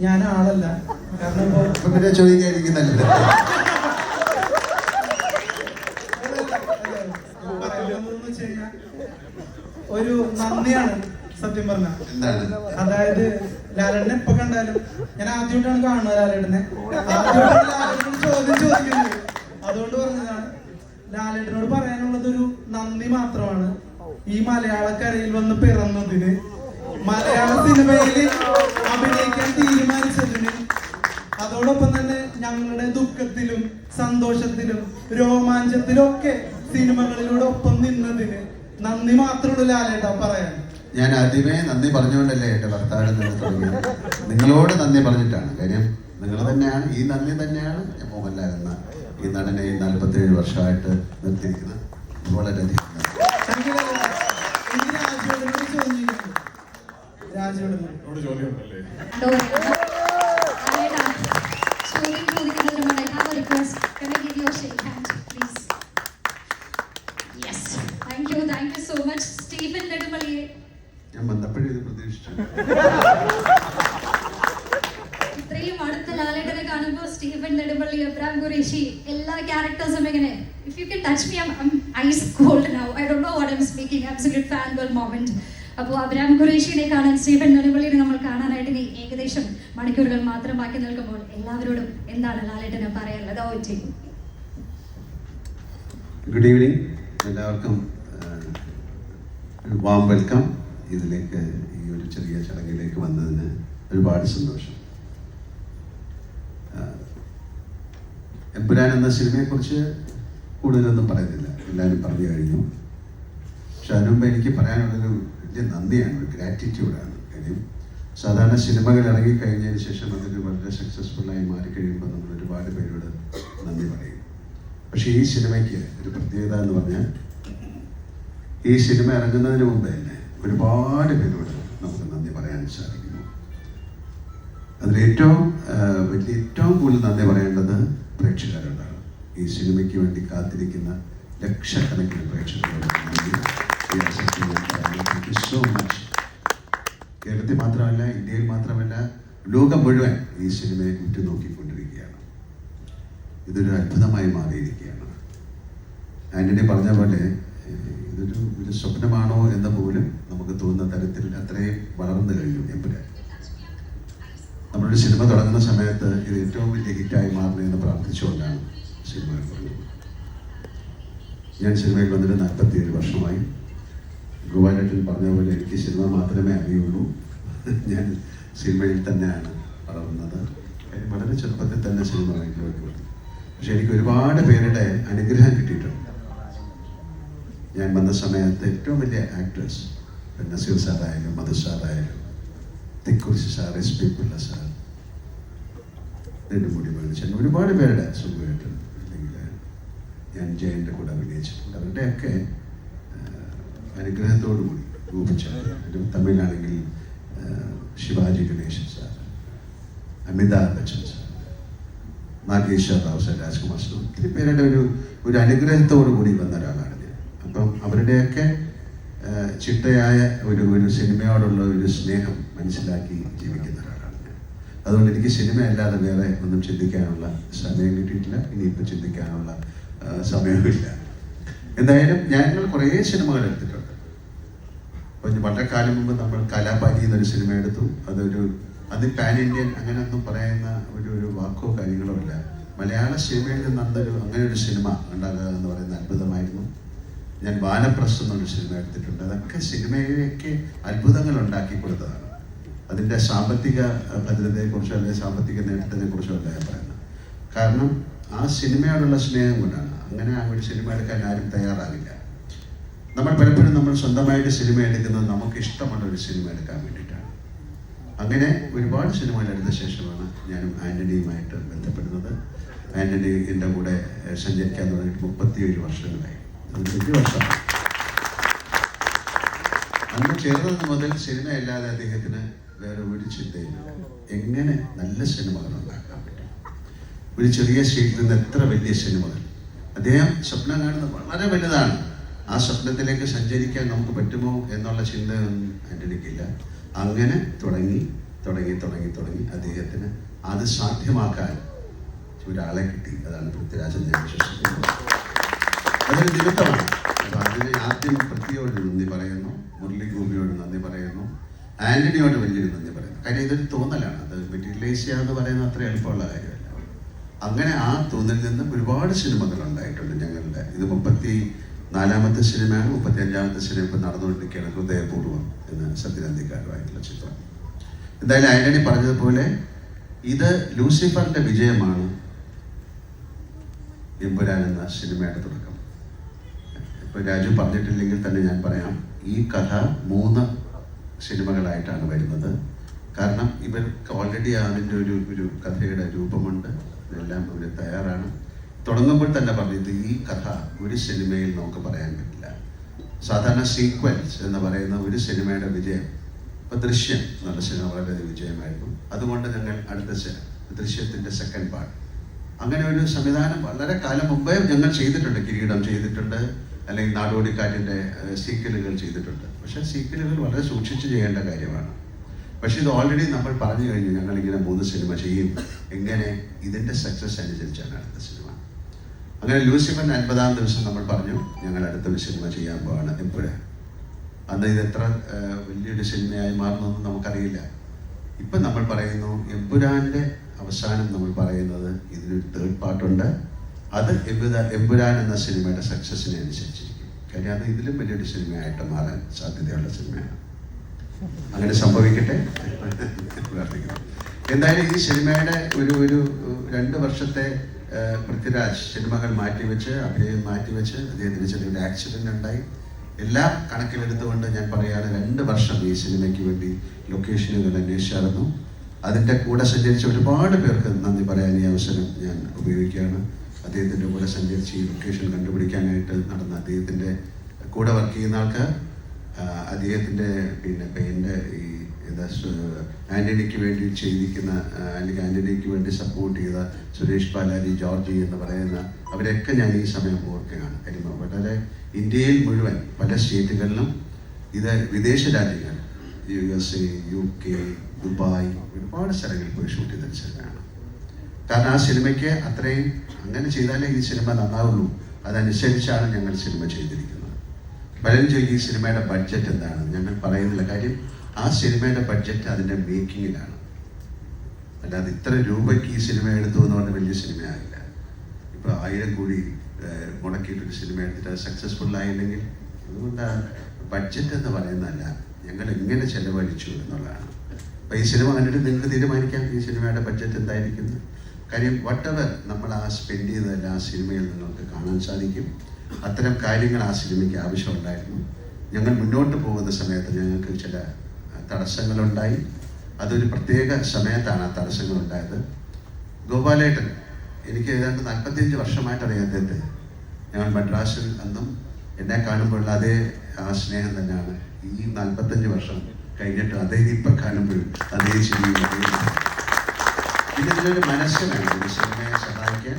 ഞാൻ ആളല്ല. കാരണം പിന്നെ ചോദിക്കാതിരിക്കുന്നല്ലേ. ഒരു നന്ദിയാണ് സത്യം പറഞ്ഞ. എന്താണ്? അതായത് ലാലേട്ടനെ എപ്പോ കണ്ടാലും ഞാൻ ആദ്യമായിട്ടാണ് കാണുന്നത് ലാലേട്ടനെ. ആദ്യമായിട്ടാണ് ലാലേട്ടനോട് ചോദ്യം ചോദിക്കുന്നത്. അതുകൊണ്ട് പറഞ്ഞതാണ്. ലാലേട്ടനോട് പറയാനുള്ളത് ഒരു നന്ദി മാത്രമാണ്. ഈ മലയാളക്കരയിൽ വന്ന് പിറന്നതിന്, മലയാള സിനിമയിൽ അഭിനയിക്കാൻ തീരുമാനിച്ചതിന്, അതോടൊപ്പം തന്നെ ഞങ്ങളുടെ ദുഃഖത്തിലും സന്തോഷത്തിലും രോമാഞ്ചത്തിലും ഒക്കെ സിനിമകളിലൂടെ ഒപ്പം നിന്നതിന് നന്ദി മാത്രമുള്ളൂ ലാലേട്ടാ പറയാൻ. ഞാൻ ആദ്യമേ നന്ദി പറഞ്ഞുകൊണ്ടല്ലേ എന്റെ ഭർത്താവിനെ നിന്ന് തുടങ്ങിയത്. നിങ്ങളോട് നന്ദി പറഞ്ഞിട്ടാണ്. കാര്യം നിങ്ങൾ തന്നെയാണ്, ഈ നന്ദി തന്നെയാണ് ഞാൻ മോഹൻലാൽ എന്ന ഈ നടനെ 47 വർഷമായിട്ട് നിർത്തിയിരിക്കുന്നത്. വളരെയധികം രാജയോട് ചോദ്യമുണ്ടല്ലേ? ഞാൻ വന്നപ്പോഴും ഇത് പ്രതീക്ഷിച്ചു. ഇത്രയും അടുത്ത ലാലേട്ടനെ കാണുമ്പോൾ സ്റ്റീഫൻ നെടുമ്പള്ളി, എബ്രാം ഖുറേഷി, എല്ലാ ക്യാരക്ടേഴ്സും ഇങ്ങനെ if you can touch me, I'm ice cold now. I don't know what I'm speaking. Absolute fangirl moment. അപ്പോൾ അബ്രാം ഖുറേഷിനെ കാണാൻ, സ്റ്റീഫൻ നെടുമ്പള്ളിനെ നമ്മൾ കാണാനായിട്ട് ഇനി ഏകദേശം മണിക്കൂറുകൾ മാത്രം ബാക്കി നിൽക്കുമ്പോൾ എല്ലാവരോടും എന്താണ് ലാലേട്ടനെ പറയാനുള്ളത്? ഓ ചെയ്യും. ഗുഡ് ഈവനിങ് എല്ലാവർക്കും. ഒരു വാം വെൽക്കം. ഇതിലേക്ക് ഈ ഒരു ചെറിയ ചടങ്ങിലേക്ക് വന്നതിന് ഒരുപാട് സന്തോഷം. എമ്പുരാൻ എന്ന സിനിമയെക്കുറിച്ച് കൂടുതലൊന്നും പറയുന്നില്ല, എല്ലാവരും പറഞ്ഞു കഴിഞ്ഞു. പക്ഷെ അതിനുമുമ്പ് എനിക്ക് പറയാനുള്ളൊരു വലിയ നന്ദിയാണ്, ഒരു ഗ്രാറ്റിറ്റ്യൂഡാണ്. കാര്യം സാധാരണ സിനിമകൾ ഇറങ്ങിക്കഴിഞ്ഞതിന് ശേഷം അതൊരു വളരെ സക്സസ്ഫുള്ളായി മാറിക്കഴിയുമ്പോൾ നമ്മൾ ഒരുപാട് പേരോട് നന്ദി പറയും. പക്ഷേ ഈ സിനിമയ്ക്ക് ഒരു പ്രത്യേകത എന്ന് പറഞ്ഞാൽ, ഈ സിനിമ ഇറങ്ങുന്നതിന് മുമ്പ് തന്നെ ഒരുപാട് പേരോട് നമുക്ക് നന്ദി പറയാൻ സാധിക്കുന്നു. അതിൽ ഏറ്റവും കൂടുതൽ നന്ദി പറയേണ്ടത് പ്രേക്ഷകരോടാണ്. ഈ സിനിമയ്ക്ക് വേണ്ടി കാത്തിരിക്കുന്ന ലക്ഷക്കണക്കിന് പ്രേക്ഷകരോട് നന്ദി. So much. കേരളത്തിൽ മാത്രമല്ല, ഇന്ത്യയിൽ മാത്രമല്ല, ലോകം മുഴുവൻ ഈ സിനിമയെ ഉറ്റുനോക്കിക്കൊണ്ടിരിക്കുകയാണ്. ഇതൊരു അത്ഭുതമായി മാറിയിരിക്കുകയാണ്. ആന്റണി പറഞ്ഞ പോലെ ഇതൊരു സ്വപ്നമാണോ എന്ന് പോലും നമുക്ക് തോന്നുന്ന തരത്തിൽ അത്രയും വളർന്നു കഴിഞ്ഞു എമ്പുരാൻ. നമ്മളൊരു സിനിമ തുടങ്ങുന്ന സമയത്ത് ഇത് ഏറ്റവും വലിയ ഹിറ്റായി മാറണമെന്ന് പ്രാർത്ഥിച്ചുകൊണ്ടാണ് സിനിമ തുടങ്ങുന്നത്. ഞാൻ സിനിമയിൽ വന്നിട്ട് 47 വർഷമായി. ഗോപാലേട്ടൻ പറഞ്ഞ പോലെ എനിക്ക് സിനിമ മാത്രമേ അറിയുള്ളൂ. ഞാൻ സിനിമയിൽ തന്നെയാണ് വളർന്നത്. വളരെ ചെറുപ്പത്തിൽ തന്നെ സിനിമ വാങ്ങിക്കുവാൻ. പക്ഷെ എനിക്ക് ഒരുപാട് പേരുടെ അനുഗ്രഹം കിട്ടിയിട്ടുണ്ട്. ഞാൻ വന്ന സമയത്ത് ഏറ്റവും വലിയ ആക്ടേഴ്സ്, നസീർ സാറായാലും മധു സാറായാലും Thikkurissy sir, SP Pillai sir, Nedumudi വേണുചേട്ടൻ, ഒരുപാട് പേരുടെ സുഖമായിട്ട്, അല്ലെങ്കിൽ ഞാൻ ജയൻ്റെ കൂടെ അഭിനയിച്ചിട്ടുണ്ട്. അവരുടെയൊക്കെ അനുഗ്രഹത്തോടു കൂടി രൂപിച്ച, തമിഴിലാണെങ്കിൽ Sivaji Ganesan sir, Amitabh Bachchan sir, Nageshwar Rao sir, Rajkumar sir, ഒത്തിരി പേരുടെ ഒരു അനുഗ്രഹത്തോടു കൂടി വന്ന ഒരാളാണ് ഞാൻ. അപ്പം അവരുടെയൊക്കെ ചിട്ടയായ ഒരു സിനിമയോടുള്ള ഒരു സ്നേഹം മനസ്സിലാക്കി ജീവിക്കുന്ന ഒരാളാണ് ഞാൻ. അതുകൊണ്ട് എനിക്ക് സിനിമ അല്ലാതെ വേറെ ഒന്നും ചിന്തിക്കാനുള്ള സമയം കിട്ടിയിട്ടില്ല. ഇനിയിപ്പോൾ ചിന്തിക്കാനുള്ള സമയമില്ല. എന്തായാലും ഞങ്ങൾ കുറേ സിനിമകൾ എടുത്തിട്ടുണ്ട്. അപ്പം വളരെ കാലം മുമ്പ് നമ്മൾ കലാപാനി എന്നൊരു സിനിമ എടുത്തു. അത് പാൻ ഇന്ത്യൻ അങ്ങനെയൊന്നും പറയുന്ന ഒരു വാക്കോ കാര്യങ്ങളോ ഇല്ല. മലയാള സിനിമയിൽ നിന്ന് അങ്ങനെ ഒരു സിനിമ ഉണ്ടാകുക എന്ന് പറയുന്ന അത്ഭുതമായിരുന്നു. ഞാൻ വാനപ്രസ്ഥം എന്നൊരു സിനിമ എടുത്തിട്ടുണ്ട്. അതൊക്കെ സിനിമയിലേക്ക് അത്ഭുതങ്ങൾ ഉണ്ടാക്കി കൊടുത്തതാണ്. അതിൻ്റെ സാമ്പത്തിക ഭദ്രതയെക്കുറിച്ചോ അല്ലെങ്കിൽ സാമ്പത്തിക നേട്ടത്തിനെക്കുറിച്ചോ അല്ല ഞാൻ പറയുന്നത്. കാരണം ആ സിനിമയോടുള്ള സ്നേഹം കൊണ്ടാണ്. അങ്ങനെ ഒരു സിനിമ എടുക്കാൻ ആരും തയ്യാറാകില്ല. നമ്മൾ പലപ്പോഴും സ്വന്തമായിട്ട് സിനിമ എടുക്കുന്നത് നമുക്ക് ഇഷ്ടമുള്ള ഒരു സിനിമ എടുക്കാൻ വേണ്ടിയിട്ടാണ്. അങ്ങനെ ഒരുപാട് സിനിമകൾ എടുത്ത ശേഷമാണ് ഞാനും ആന്റണിയുമായിട്ട് ബന്ധപ്പെടുന്നത്. ആന്റണി എൻ്റെ കൂടെ സഞ്ചരിക്കാൻ തുടങ്ങിയിട്ട് 37 വർഷങ്ങളായി. അത് 5 വർഷമാണ്. അന്ന് ചേർന്നത് മുതൽ സിനിമ അല്ലാതെ അദ്ദേഹത്തിന് വേറെ ഒരു ചിന്തയില്ല. എങ്ങനെ നല്ല സിനിമകൾ ഉണ്ടാക്കാൻ പറ്റും, ഒരു ചെറിയ സ്റ്റേറ്റിൽ നിന്ന് എത്ര വലിയ സിനിമകൾ. അദ്ദേഹം സ്വപ്നം കാണുന്നത് വളരെ വലുതാണ്. ആ സ്വപ്നത്തിലേക്ക് സഞ്ചരിക്കാൻ നമുക്ക് പറ്റുമോ എന്നുള്ള ചിന്തയൊന്നും ആന്റണിക്കില്ല. അങ്ങനെ തുടങ്ങി തുടങ്ങി അദ്ദേഹത്തിന് അത് സാധ്യമാക്കാൻ ഒരാളെ കിട്ടി. അതാണ് പൃഥ്വിരാജ്. ഞാൻ വിശ്വസിക്കുന്നത് അതൊരു നിമിത്തമാണ്. അപ്പോൾ അതിന് ആദ്യം പൃഥ്വിയോട് നന്ദി പറയുന്നു, മുരളി ഗോപിയോട് നന്ദി പറയുന്നു, ആന്റണിയോട് വലിയൊരു നന്ദി പറയുന്നു. കാര്യം ഇതൊരു തോന്നലാണ്, അത് മെറ്റീരിയലൈസ് ചെയ്യുക എന്ന് പറയുന്നത് അത്ര എളുപ്പമുള്ള കാര്യമല്ല. അങ്ങനെ ആ തോന്നലിൽ നിന്ന് ഒരുപാട് സിനിമകൾ ഉണ്ടായിട്ടുണ്ട് ഞങ്ങളുടെ. ഇത് 34ാമത്തെ സിനിമയാണ്. 35ാമത്തെ സിനിമ ഇപ്പം നടന്നുകൊണ്ടിരിക്കുകയാണ്, ഹൃദയപൂർവ്വം എന്ന സത്യനന്ദിക്കാരുമായിട്ടുള്ള ചിത്രം. എന്തായാലും ആന്റണി പറഞ്ഞതുപോലെ ഇത് ലൂസിഫറിന്റെ വിജയമാണ് എമ്പുരാൻ എന്ന സിനിമയുടെ തുടക്കം. ഇപ്പൊ രാജു പറഞ്ഞിട്ടില്ലെങ്കിൽ തന്നെ ഞാൻ പറയാം, ഈ കഥ 3 സിനിമകളായിട്ടാണ് വരുന്നത്. കാരണം ഇവർക്ക് ഓൾറെഡി അതിൻ്റെ ഒരു കഥയുടെ രൂപമുണ്ട്, ഇതെല്ലാം അവർ തയ്യാറാണ്. തുടങ്ങുമ്പോൾ തന്നെ പറഞ്ഞത് ഈ കഥ ഒരു സിനിമയിൽ നമുക്ക് പറയാൻ പറ്റില്ല. സാധാരണ സീക്വൻസ് എന്ന് പറയുന്ന ഒരു സിനിമയുടെ വിജയം, ഇപ്പൊ ദൃശ്യം എന്നുള്ള സിനിമ വളരെ വിജയമായിരുന്നു. അതുകൊണ്ട് ഞങ്ങൾ അടുത്ത ദൃശ്യത്തിന്റെ സെക്കൻഡ് പാർട്ട്, അങ്ങനെ ഒരു സംവിധാനം വളരെ കാലം മുമ്പേ ഞങ്ങൾ ചെയ്തിട്ടുണ്ട്. കിരീടം ചെയ്തിട്ടുണ്ട്, അല്ലെങ്കിൽ നാടോടിക്കാറ്റിന്റെ സീക്വലുകൾ ചെയ്തിട്ടുണ്ട്. പക്ഷെ സീക്വലുകൾ വളരെ സൂക്ഷിച്ച് ചെയ്യേണ്ട കാര്യമാണ്. പക്ഷെ ഇത് ഓൾറെഡി നമ്മൾ പറഞ്ഞു കഴിഞ്ഞു, ഞങ്ങളിങ്ങനെ 3 സിനിമ ചെയ്യും. എങ്ങനെ? ഇതിന്റെ സക്സസ് അനുസരിച്ചാണ് അടുത്ത സിനിമ. അങ്ങനെ ലൂസിഫറിന്റെ 50ാം ദിവസം നമ്മൾ പറഞ്ഞു ഞങ്ങൾ അടുത്തൊരു സിനിമ ചെയ്യാൻ പോവാണ്, എമ്പുരാൻ. അന്ന് ഇത് എത്ര വലിയൊരു സിനിമയായി മാറുന്നൊന്നും നമുക്കറിയില്ല. ഇപ്പം നമ്മൾ പറയുന്നു എമ്പുരാന്റെ അവസാനം നമ്മൾ പറയുന്നത് ഇതിനൊരു 3rd പാർട്ടുണ്ട്. അത് എമ്പുരാൻ എന്ന സിനിമയുടെ സക്സസിനെ അനുസരിച്ചിരിക്കും. കാര്യം അത് ഇതിലും വലിയൊരു സിനിമയായിട്ട് മാറാൻ സാധ്യതയുള്ള സിനിമയാണ്. അങ്ങനെ സംഭവിക്കട്ടെ പ്രാർത്ഥിക്കുന്നു. എന്തായാലും ഈ സിനിമയുടെ ഒരു 2 വർഷത്തെ പൃഥ്വിരാജ് സിനിമകൾ മാറ്റിവെച്ച്, അഭിനയം മാറ്റിവെച്ച്, അദ്ദേഹത്തിന് ചെറിയൊരു ആക്സിഡന്റ് ഉണ്ടായി. എല്ലാം കണക്കിലെടുത്തുകൊണ്ട് ഞാൻ പറയുകയാണ്, 2 വർഷം ഈ സിനിമയ്ക്ക് വേണ്ടി ലൊക്കേഷനുകൾ അന്വേഷിച്ചായിരുന്നു. അതിൻ്റെ കൂടെ സഞ്ചരിച്ച ഒരുപാട് പേർക്ക് നന്ദി പറയാൻ ഈ അവസരം ഞാൻ ഉപയോഗിക്കുകയാണ്. അദ്ദേഹത്തിൻ്റെ കൂടെ സഞ്ചരിച്ച് ഈ ലൊക്കേഷൻ കണ്ടുപിടിക്കാനായിട്ട് നടന്ന അദ്ദേഹത്തിൻ്റെ കൂടെ വർക്ക് ചെയ്യുന്ന ആൾക്കാർ, അദ്ദേഹത്തിൻ്റെ എൻ്റെ ഈ ആന്റണിക്ക് വേണ്ടി ചെയ്തിരിക്കുന്ന, അല്ലെങ്കിൽ ആന്റണിക്ക് വേണ്ടി സപ്പോർട്ട് ചെയ്ത സുരേഷ് ബാലാജി, ജോർജി എന്ന് പറയുന്ന അവരെയൊക്കെ ഞാൻ ഈ സമയം ഓർക്കുകയാണ്. കാര്യം വളരെ ഇന്ത്യയിൽ മുഴുവൻ പല സ്റ്റേറ്റുകളിലും, ഇത് വിദേശ രാജ്യങ്ങൾ, USA, UK, ദുബായ്, ഒരുപാട് സ്ഥലങ്ങളിൽ പോയി ഷൂട്ട് ചെയ്ത സിനിമയാണ്. കാരണം ആ സിനിമയ്ക്ക് അത്രയും, അങ്ങനെ ചെയ്താലേ ഈ സിനിമ നന്നാവുള്ളൂ. അതനുസരിച്ചാണ് ഞങ്ങൾ സിനിമ ചെയ്തിരിക്കുന്നത്. പലരും ചോദിക്കും ഈ സിനിമയുടെ ബഡ്ജറ്റ് എന്താണ്. ഞങ്ങൾ പറയുന്നില്ല. കാര്യം ആ സിനിമയുടെ ബഡ്ജറ്റ് അതിൻ്റെ മേക്കിങ്ങിലാണ്. അല്ലാതെ ഇത്ര രൂപയ്ക്ക് ഈ സിനിമ എടുത്തു എന്ന് പറഞ്ഞാൽ വലിയ സിനിമയായില്ല. ഇപ്പോൾ 1000 കോടി മുടക്കിയിട്ടൊരു സിനിമ എടുത്തിട്ട് അത് സക്സസ്ഫുൾ ആയില്ലെങ്കിൽ, അതുകൊണ്ട് ബഡ്ജറ്റ് എന്ന് പറയുന്നതല്ല, ഞങ്ങൾ എങ്ങനെ ചെലവഴിച്ചു എന്നുള്ളതാണ്. അപ്പോൾ ഈ സിനിമ കണ്ടിട്ട് നിങ്ങൾക്ക് തീരുമാനിക്കാം ഈ സിനിമയുടെ ബഡ്ജറ്റ് എന്തായിരിക്കുന്നു. കാര്യം വട്ടവർ നമ്മൾ ആ സ്പെൻഡ് ചെയ്തതെല്ലാം ആ സിനിമയിൽ നിങ്ങൾക്ക് കാണാൻ സാധിക്കും. അത്തരം കാര്യങ്ങൾ ആ സിനിമയ്ക്ക് ആവശ്യമുണ്ടായിരുന്നു. ഞങ്ങൾ മുന്നോട്ട് പോകുന്ന സമയത്ത് ഞങ്ങൾക്ക് ചില തടസ്സങ്ങളുണ്ടായി. അതൊരു പ്രത്യേക സമയത്താണ് ആ തടസ്സങ്ങളുണ്ടായത്. ഗോപാലേട്ടൻ, എനിക്ക് ഏതാണ്ട് 45 വർഷമായിട്ട് അറിയാം അദ്ദേഹത്തെ. ഞങ്ങൾ മദ്രാസിൽ അന്നും എന്നെ കാണുമ്പോഴുള്ള അതേ ആ സ്നേഹം തന്നെയാണ് ഈ 45 വർഷം കഴിഞ്ഞിട്ട് അദ്ദേഹം ഇപ്പം കാണുമ്പോഴും അതേ ശരിയും. പിന്നെ ഇതിനൊരു മനസ്സ് വേണം ഒരു സിനിമയെ സഹായിക്കാൻ.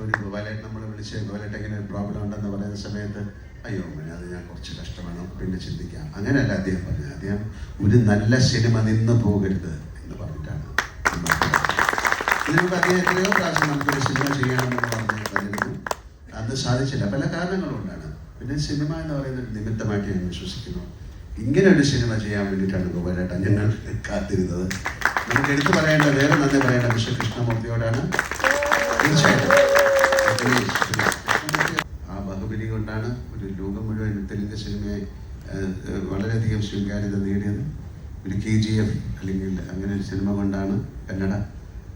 ഒരു ഗോപാലേട്ടൻ നമ്മൾ വിളിച്ച്, ഗോപാലേട്ടൻ ഇങ്ങനെ ഒരു പ്രോബ്ലം ഉണ്ടെന്ന് പറയുന്ന സമയത്ത്, അയ്യോ അത് ഞാൻ കുറച്ച് കഷ്ടമാണ്, പിന്നെ ചിന്തിക്കാം. അങ്ങനെയല്ല അദ്ദേഹം പറഞ്ഞത്. അദ്ദേഹം ഒരു നല്ല സിനിമ നിന്ന് പോകരുത് എന്ന് പറഞ്ഞിട്ടാണ്. ഇതിനുമുമ്പ് അദ്ദേഹം എത്രയോ പ്രാവശ്യം നമുക്കൊരു സിനിമ ചെയ്യണമെന്ന് പറഞ്ഞിരുന്നു. അന്ന് സാധിച്ചില്ല, പല കാരണങ്ങളുകൊണ്ടാണ്. പിന്നെ സിനിമ എന്ന് പറയുന്ന ഒരു നിമിത്തമായിട്ട് ഞാൻ വിശ്വസിക്കുന്നു. ഇങ്ങനെ ഒരു സിനിമ ചെയ്യാൻ വേണ്ടിയിട്ടാണ് ഗോപാലേട്ടൻ ഞങ്ങൾ കാത്തിരുന്നത്. നമുക്ക് എടുത്തു പറയേണ്ട, വേറെ നന്ദി പറയേണ്ട മിസ്റ്റർ കൃഷ്ണമൂർത്തിയോടാണ്. തീർച്ചയായിട്ടും ആ ബഹുബലി കൊണ്ടാണ് ഒരു ലോകം മുഴുവൻ തെലുങ്ക് സിനിമയെ വളരെയധികം സ്വീകാര്യത നേടിയത്. ഒരു KGF അല്ലെങ്കിൽ അങ്ങനെ ഒരു സിനിമ കൊണ്ടാണ് കന്നഡ.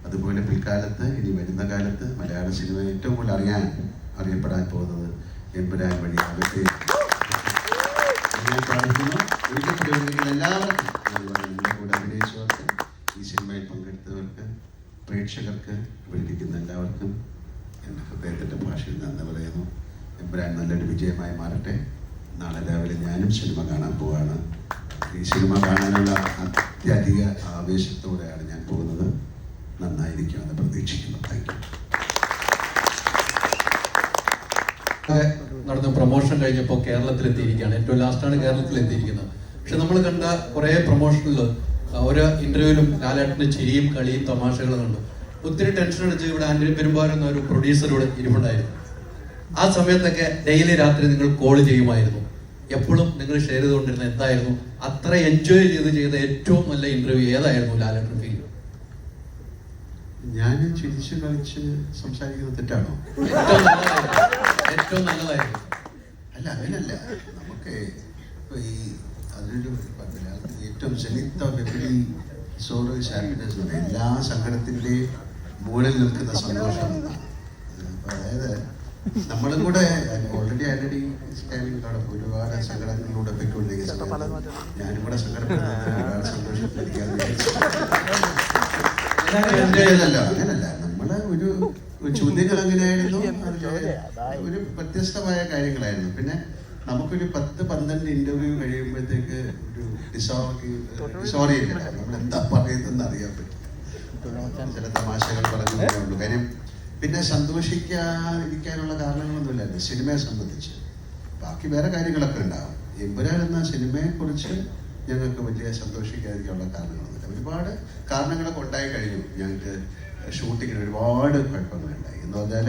അതുപോലെ പിൽക്കാലത്ത്, ഇനി വരുന്ന കാലത്ത് മലയാള സിനിമ ഏറ്റവും കൂടുതൽ അറിയപ്പെടാൻ പോകുന്നത് എമ്പുരാൻ വഴിയാകട്ടെ. ഞാൻ പ്രാർത്ഥിക്കുന്നു. ഒരിക്കലും എല്ലാവർക്കും, നമ്മുടെ കൂടെ അഭിനയിച്ചവർക്ക്, ഈ സിനിമയിൽ പങ്കെടുത്തവർക്ക്, പ്രേക്ഷകർക്ക്, വിളിക്കുന്ന എല്ലാവർക്കും എൻ്റെ ഹൃദയത്തിൻ്റെ ഭാഷയിൽ നന്ദി പറയുന്നു. എമ്പുരാൻ നല്ലൊരു വിജയമായി മാറട്ടെ. നാളെ രാവിലെ ഞാനും സിനിമ കാണാൻ പോവാണ്. ഈ സിനിമ കാണാനുള്ള അത്യധിക ആവേശത്തോടെയാണ് ഞാൻ പോകുന്നത്. നന്നായിരിക്കുമെന്ന് പ്രതീക്ഷിക്കുന്നു. Thank you. നടന്ന പ്രൊമോഷൻ കഴിഞ്ഞപ്പോൾ കേരളത്തിലെത്തിയിരിക്കുകയാണ്. ഏറ്റവും ലാസ്റ്റാണ് കേരളത്തിലെത്തിയിരിക്കുന്നത്. പക്ഷെ നമ്മൾ കണ്ട കുറേ പ്രൊമോഷനിൽ ഓരോ ഇന്റർവ്യൂവിലും ലാലേട്ടന് ചിരിയും കളിയും തമാശകളും ഉണ്ട്. ഒത്തിരി ടെൻഷൻ അടിച്ച് ഇവിടെ ആന്റണി പെരുമ്പാവൂർ എന്ന ഒരു പ്രൊഡ്യൂസർ ഇവിടെ ഇരിപ്പുണ്ടായിരുന്നു. ആ സമയത്തൊക്കെ ഡെയിലി രാത്രി നിങ്ങൾ കോൾ ചെയ്യുമായിരുന്നു. എപ്പോഴും നിങ്ങൾ ഷെയർ ചെയ്തുകൊണ്ടിരുന്ന എന്തായിരുന്നു? അത്ര എൻജോയ് ചെയ്ത ഏറ്റവും നല്ല ഇന്റർവ്യൂ ഏതായിരുന്നു ലാലേട്ടൻ ഫീൽ? ഞാൻ ചിരിച്ച് കളിച്ച് സംസാരിക്കുന്നത് തെറ്റാണോ? ഏറ്റവും നല്ലതായിരുന്നു. അല്ല, അങ്ങനല്ല. നമുക്ക് ഇപ്പൊ ഈ അതിനൊരു മലയാളത്തിൽ ഏറ്റവും ജനിത്ത വെബിലി സോളോ ഹാപ്പിനെസ് എന്ന് എല്ലാ സങ്കടത്തിൻ്റെയും മുകളിൽ നിൽക്കുന്ന സന്തോഷം. അതായത് നമ്മളും കൂടെ ഓൾറെഡി സ്കാനിങ്ങിലൂടെ ഒരുപാട് സങ്കടങ്ങളിലൂടെ പോയിക്കൊണ്ടിരിക്കുന്ന സമയത്ത് ഞാനും കൂടെ സങ്കടപ്പെടുന്നത് ഒരുപാട് സന്തോഷത്തിലിരിക്കാതെ അങ്ങനല്ല. നമ്മള് ഒരു ചോദ്യങ്ങൾ അങ്ങനെയായിരുന്നു. ഒരു വ്യത്യസ്തമായ കാര്യങ്ങളായിരുന്നു. പിന്നെ നമുക്കൊരു 10-12 ഇന്റർവ്യൂ കഴിയുമ്പോഴത്തേക്ക് ഒരു ഡിസോറിയന്റ് നമ്മൾ എന്താ പറയുന്നതെന്ന് അറിയാൻ പറ്റും. ചില തമാശകൾ പറഞ്ഞുള്ളൂ. കാര്യം പിന്നെ സന്തോഷിക്കാതിരിക്കാനുള്ള കാരണങ്ങളൊന്നുമില്ലായിരുന്നു സിനിമയെ സംബന്ധിച്ച്. ബാക്കി വേറെ കാര്യങ്ങളൊക്കെ ഉണ്ടാവും. എമ്പുരാൻ എന്ന സിനിമയെക്കുറിച്ച് ഞങ്ങൾക്ക് വലിയ സന്തോഷിക്കാതിരിക്കാനുള്ള കാരണങ്ങളൊന്നുമില്ല. ഒരുപാട് കാരണങ്ങളൊക്കെ ഉണ്ടായി കഴിഞ്ഞു. ഞങ്ങൾക്ക് ഷൂട്ടിങ്ങിന് ഒരുപാട് കുഴപ്പങ്ങളുണ്ടായി. എന്ന് പറഞ്ഞാൽ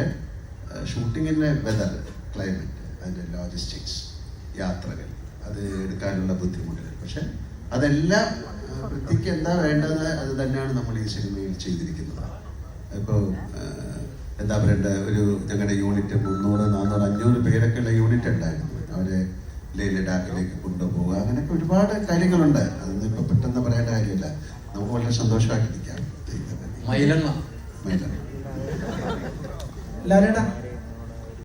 ഷൂട്ടിങ്ങിൻ്റെ വെതർ, ക്ലൈമറ്റ്, അതിൻ്റെ ലോജിസ്റ്റിക്സ്, യാത്രകൾ, അത് എടുക്കാനുള്ള ബുദ്ധിമുട്ടുകൾ. പക്ഷെ അതെല്ലാം വൃത്തിക്ക് എന്താ വേണ്ടത് അത് തന്നെയാണ് നമ്മൾ ഈ സിനിമയിൽ ചെയ്തിരിക്കുന്നത്. ഇപ്പോൾ എന്താ പറയേണ്ട, ഒരു ഞങ്ങളുടെ യൂണിറ്റ് 300, 400, 500 പേരൊക്കെയുള്ള യൂണിറ്റ് ഉണ്ടായിരുന്നു. അവരെ ലഡാക്കിലേക്ക് കൊണ്ടുപോവുക, അങ്ങനെയൊക്കെ ഒരുപാട് കാര്യങ്ങളുണ്ട്. അതൊന്നും ഇപ്പൊ പെട്ടെന്ന് പറയേണ്ട കാര്യമില്ല. നമുക്ക് വളരെ സന്തോഷമായിട്ടിരിക്കാം. മൈലണ്ണ ലാലേട്ടാ